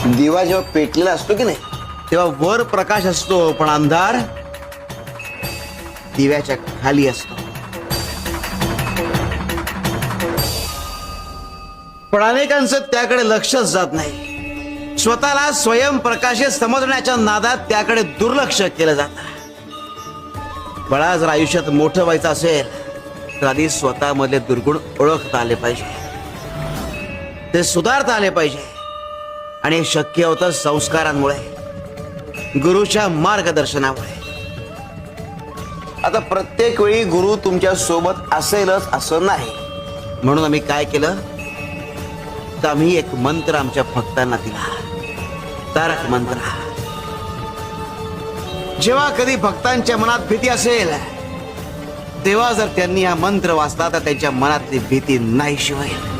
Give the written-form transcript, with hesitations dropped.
दिवा जेव्हा पेटलेला असतो की नाही तेव्हा वर प्रकाश असतो, पण अंधार दिव्याच्या खाली असतो. पण अनेकांचं त्याकडे लक्षच जात नाही. स्वतःला स्वयंप्रकाशित समजण्याच्या नादात त्याकडे दुर्लक्ष केलं जातं. बाळा, जर आयुष्यात मोठं व्हायचं असेल तर आधी स्वतःमधले दुर्गुण ओळखता आले पाहिजे, ते सुधारता आले पाहिजे. आणि हे शक्य होतं संस्कारांमुळे, गुरुच्या मार्गदर्शनामुळे. आता प्रत्येक वेळी गुरु तुमच्या सोबत असेलच असं नाही. म्हणून आम्ही काय केलं तर आम्ही एक मंत्र आमच्या भक्तांना दिला, तारक मंत्र. जेव्हा कधी भक्तांच्या मनात भीती असेल तेव्हा जर त्यांनी हा मंत्र वाचला तर त्यांच्या मनातली भीती नाहीशी होईल.